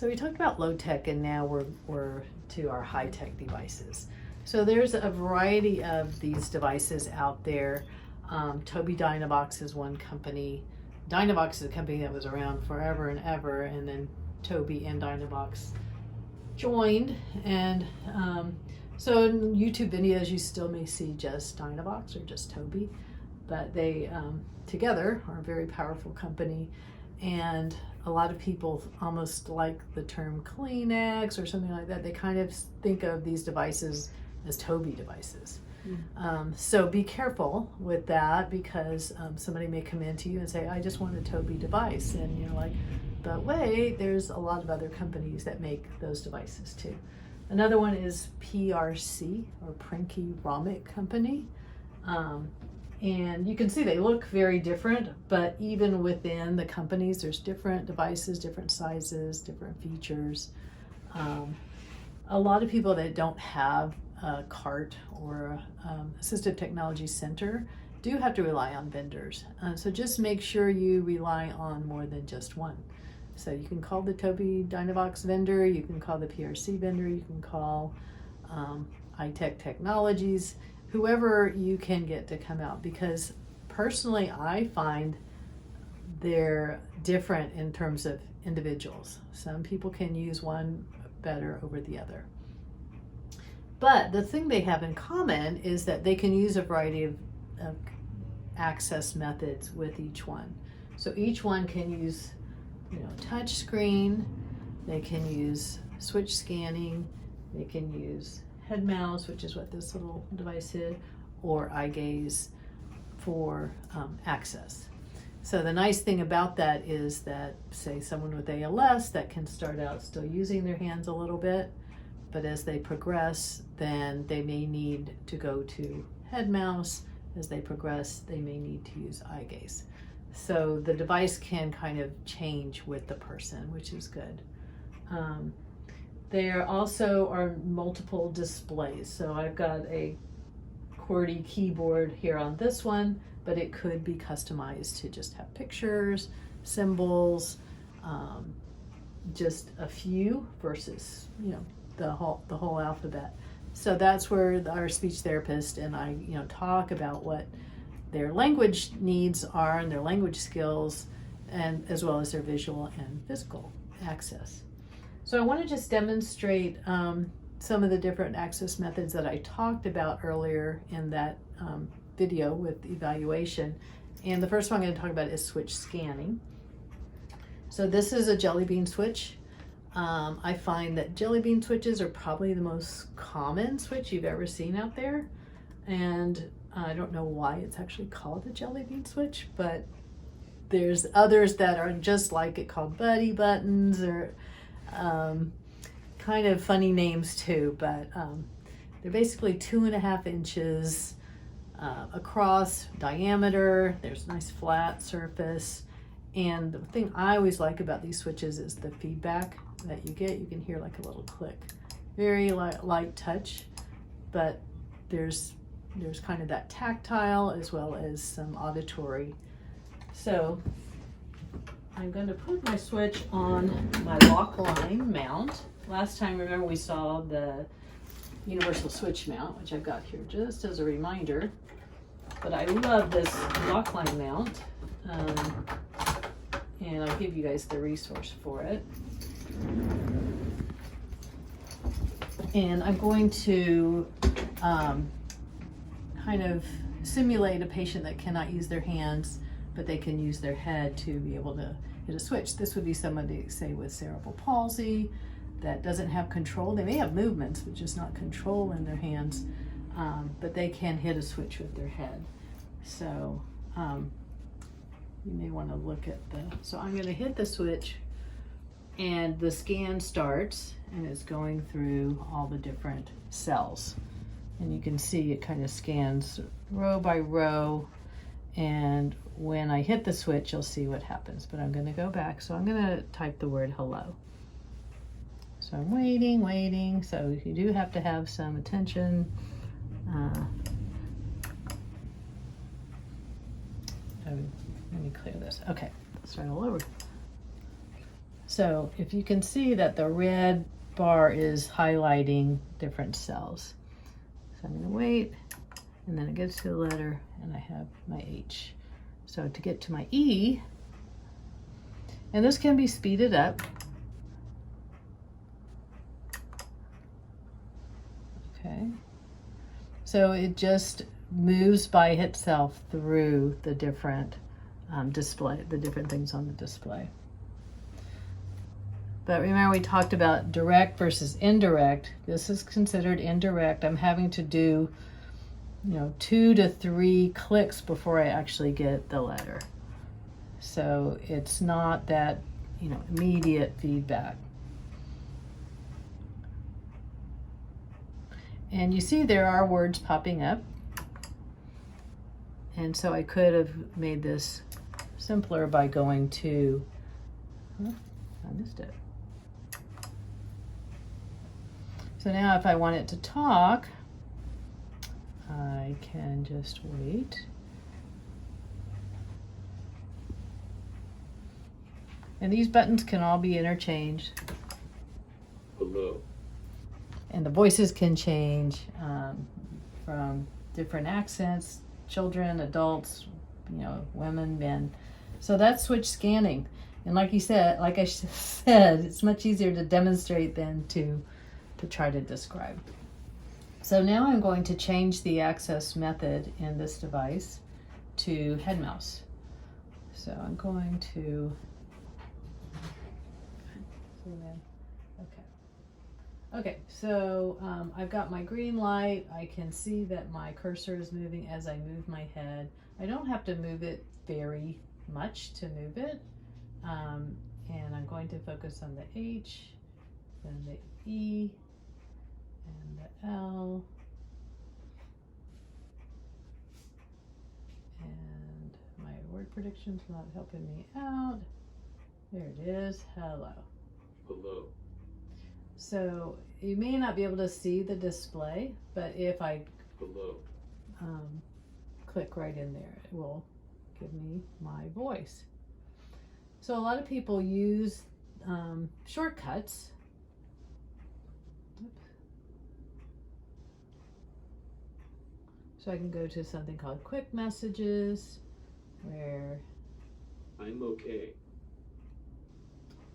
So we talked about low tech, and now we're to our high tech devices. So there's a variety of these devices out there. Tobii Dynavox is one company. Dynavox is a company that was around forever and ever, and then Tobii and Dynavox joined. And so in YouTube videos, you still may see just Dynavox or just Tobii, but they together are a very powerful company. And a lot of people almost like the term Kleenex or something like that. They kind of think of these devices as Tobii devices. So be careful with that, because somebody may come in to you and say, I just want a Tobii device. And you're like, but wait, there's a lot of other companies that make those devices too. Another one is PRC, or Prinky Romic Company. And you can see they look very different, but even within the companies, there's different devices, different sizes, different features. A lot of people that don't have a CART or assistive technology center do have to rely on vendors. So just make sure you rely on more than just one. So you can call the Tobii Dynavox vendor, you can call the PRC vendor, you can call iTech Technologies, whoever you can get to come out, because personally I find they're different in terms of individuals. Some people can use one better over the other. But the thing they have in common is that they can use a variety of access methods with each one. So each one can use, touch screen, they can use switch scanning, they can use head mouse, which is what this little device is, or eye gaze for access. So the nice thing about that is that, say, someone with ALS that can start out still using their hands a little bit, but as they progress, then they may need to go to head mouse. As they progress, they may need to use eye gaze. So the device can kind of change with the person, which is good. There also are multiple displays. So I've got a QWERTY keyboard here on this one, but it could be customized to just have pictures, symbols, just a few versus, the whole alphabet. So that's where our speech therapist and I, talk about what their language needs are and their language skills, and as well as their visual and physical access. So I want to just demonstrate some of the different access methods that I talked about earlier in that video with evaluation. And the first one I'm going to talk about is switch scanning. So this is a jelly bean switch. I find that jelly bean switches are probably the most common switch you've ever seen out there. And I don't know why it's actually called a jelly bean switch, but there's others that are just like it, called buddy buttons, or kind of funny names too, but they're basically 2.5 inches across diameter. There's a nice flat surface. And the thing I always like about these switches is the feedback that you get. You can hear like a little click. Very light touch, but there's kind of that tactile as well as some auditory. So I'm going to put my switch on my lock line mount. Last time, remember, we saw the universal switch mount, which I've got here just as a reminder. But I love this lock line mount. And I'll give you guys the resource for it. And I'm going to kind of simulate a patient that cannot use their hands, but they can use their head to be able to hit a switch. This would be somebody, say, with cerebral palsy that doesn't have control. They may have movements, but just not control in their hands, but they can hit a switch with their head. So you may want to look at so I'm going to hit the switch, and the scan starts, and it's going through all the different cells. And you can see it kind of scans row by row, and when I hit the switch, you'll see what happens. But I'm going to go back, so I'm going to type the word hello. So I'm waiting, so you do have to have some attention. Let me clear this. Okay, let's start all over. So if you can see that the red bar is highlighting different cells. So I'm going to wait, and then it gets to the letter, and I have my H. So to get to my E, and this can be speeded up. Okay. So it just moves by itself through the different display, the different things on the display. But remember, we talked about direct versus indirect. This is considered indirect. I'm having to do, 2 to 3 clicks before I actually get the letter. So it's not that, immediate feedback. And you see there are words popping up. And so I could have made this simpler by going to, I missed it. So now if I want it to talk, I can just wait. And these buttons can all be interchanged. Hello. And the voices can change from different accents, children, adults, women, men. So that's switch scanning. And like I said, it's much easier to demonstrate than to try to describe. So now I'm going to change the access method in this device to head mouse. So I'm going to zoom in. Okay, so I've got my green light. I can see that my cursor is moving as I move my head. I don't have to move it very much to move it. And I'm going to focus on the H, then the E, and the L, and my word prediction's not helping me out. There it is, hello. Hello. So you may not be able to see the display, but if I click right in there, it will give me my voice. So a lot of people use shortcuts. So I can go to something called quick messages, where I'm okay.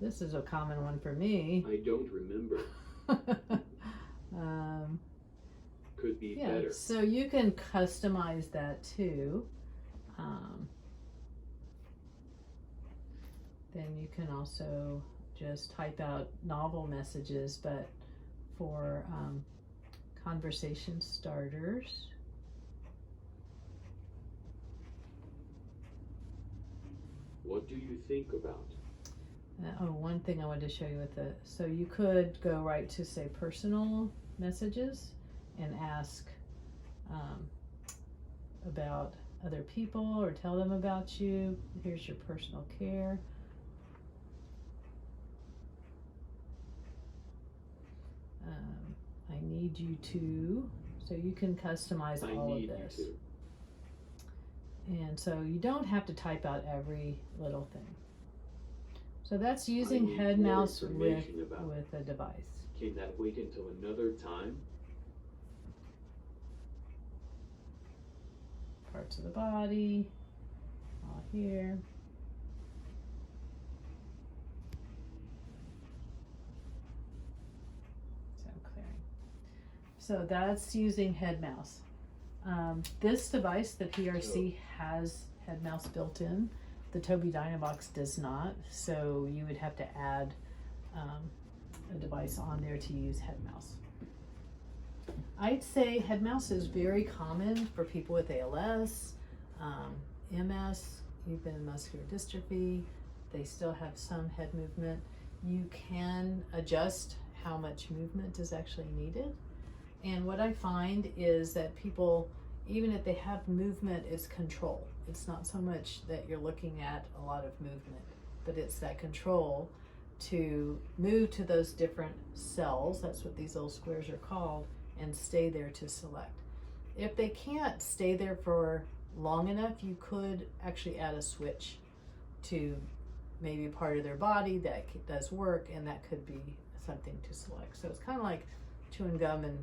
this is a common one for me. I don't remember. Could be better. So you can customize that too. Then you can also just type out novel messages, but for conversation starters. What do you think about? One thing I wanted to show you with it. So you could go right to, say, personal messages and ask about other people or tell them about you. Here's your personal care. I need you to. So you can customize all of this. And so you don't have to type out every little thing. So that's using head mouse with a device. Can that wait until another time? Parts of the body, all here. So I'm clearing. So that's using head mouse. This device, the PRC, has head mouse built in. The Tobii Dynabox does not, so you would have to add a device on there to use head mouse. I'd say head mouse is very common for people with ALS, MS, even muscular dystrophy. They still have some head movement. You can adjust how much movement is actually needed. And what I find is that people, even if they have movement, it's control. It's not so much that you're looking at a lot of movement, but it's that control to move to those different cells, that's what these little squares are called, and stay there to select. If they can't stay there for long enough, you could actually add a switch to maybe a part of their body that does work, and that could be something to select. So it's kind of like chewing gum and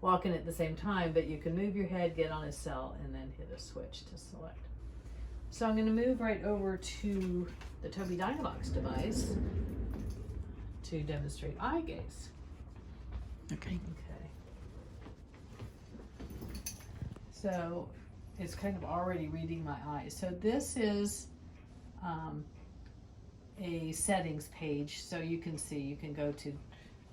walking at the same time, but you can move your head, get on a cell, and then hit a switch to select. So I'm going to move right over to the Tobii Dynavox device to demonstrate eye gaze. Okay. Okay. So it's kind of already reading my eyes. So this is a settings page. So you can see, you can go to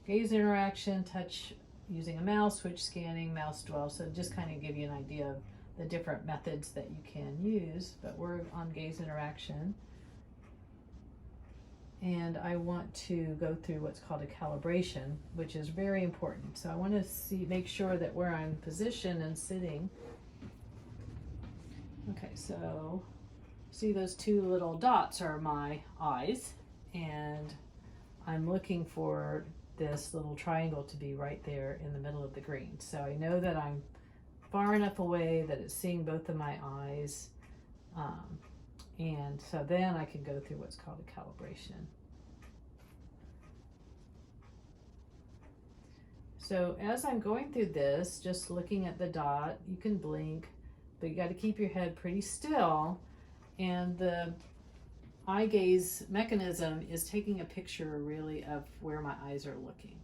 gaze interaction, touch using a mouse, switch scanning, mouse dwell. So just kind of give you an idea of the different methods that you can use. But we're on gaze interaction. And I want to go through what's called a calibration, which is very important. So I want to make sure that where I'm positioned and sitting. Okay, so see those two little dots are my eyes, and I'm looking for this little triangle to be right there in the middle of the green. So I know that I'm far enough away that it's seeing both of my eyes. And so then I can go through what's called a calibration. So as I'm going through this, just looking at the dot, you can blink, but you got to keep your head pretty still. And the eye gaze mechanism is taking a picture really of where my eyes are looking.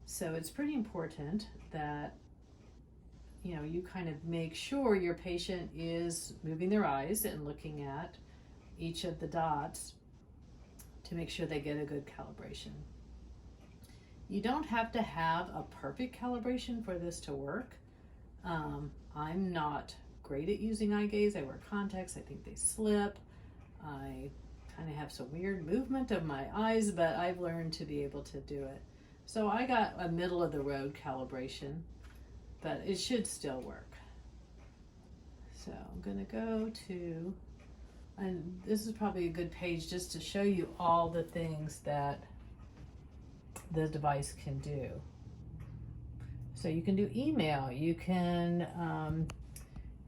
So it's pretty important that you kind of make sure your patient is moving their eyes and looking at each of the dots to make sure they get a good calibration. You don't have to have a perfect calibration for this to work. I'm not great at using eye gaze. I wear contacts. I think they slip. I kind of have some weird movement of my eyes, but I've learned to be able to do it. So I got a middle of the road calibration, but it should still work. So I'm going to go to, and this is probably a good page just to show you all the things that the device can do. So you can do email, you can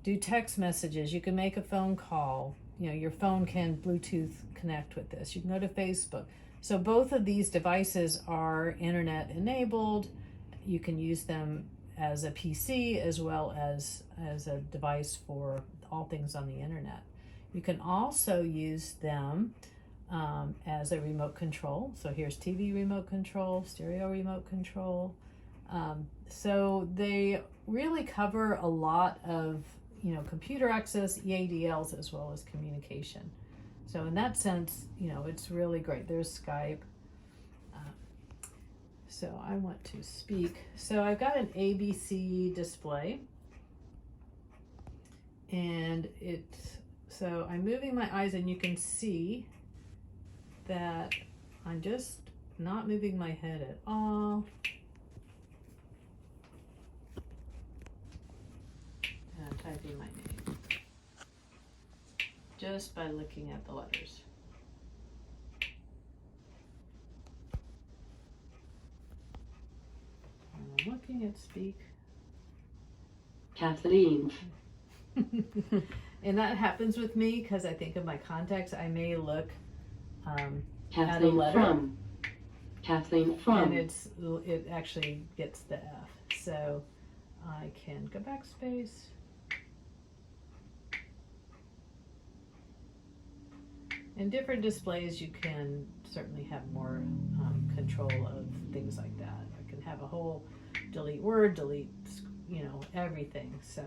do text messages, you can make a phone call. Your phone can Bluetooth connect with this. You can go to Facebook. So both of these devices are internet enabled. You can use them as a PC as well as a device for all things on the internet. You can also use them as a remote control. So here's TV remote control, stereo remote control. So they really cover a lot of computer access, EADLs, as well as communication. So in that sense, it's really great. There's Skype. So I want to speak. So I've got an ABC display, and so I'm moving my eyes, and you can see that I'm just not moving my head at all. And I'm typing my name just by looking at the letters. I'm looking at speak. Kathleen. And that happens with me because I think of my contacts. I may look at a Kathleen letter. from. Kathleen from. And it actually gets the F. So I can go backspace. In different displays, you can certainly have more control of things like that. I can have a whole delete word, delete, everything. So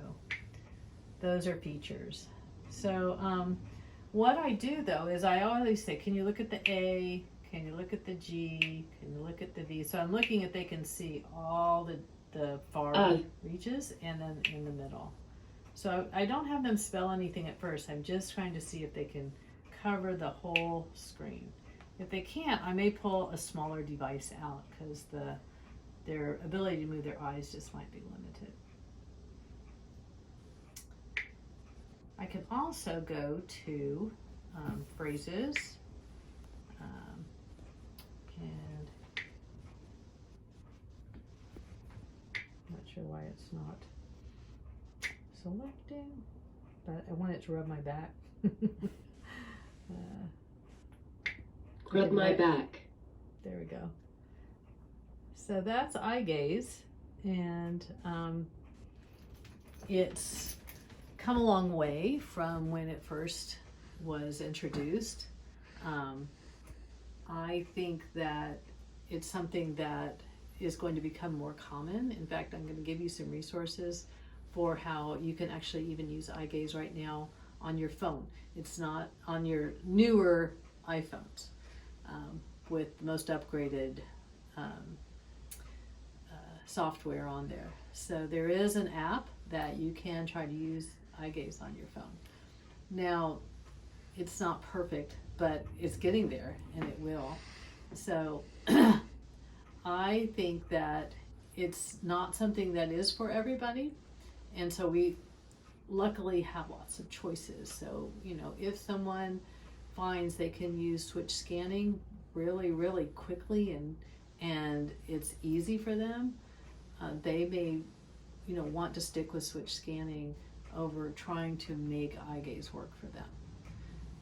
those are features. So what I do though is I always say, can you look at the A? Can you look at the G? Can you look at the V? So I'm looking at they can see all the far reaches and then in the middle. So I don't have them spell anything at first. I'm just trying to see if they can cover the whole screen. If they can't, I may pull a smaller device out because their ability to move their eyes just might be limited. I can also go to phrases and I'm not sure why it's not selecting, but I want it to rub my back. Rub my back. There we go. So that's eye gaze, and it's come a long way from when it first was introduced. I think that it's something that is going to become more common. In fact, I'm going to give you some resources for how you can actually even use eye gaze right now on your phone. It's not on your newer iPhones with the most upgraded software on there. So there is an app that you can try to use eye gaze on your phone. Now, it's not perfect, but it's getting there, and it will. So I think that it's not something that is for everybody, and so we luckily have lots of choices. So, you know, if someone finds they can use switch scanning really, really quickly and it's easy for them, they may, you know, want to stick with switch scanning over trying to make eye gaze work for them.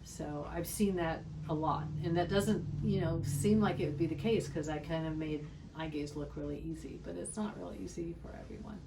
So I've seen that a lot, and that doesn't, you know, seem like it would be the case because I kind of made eye gaze look really easy, but it's not really easy for everyone.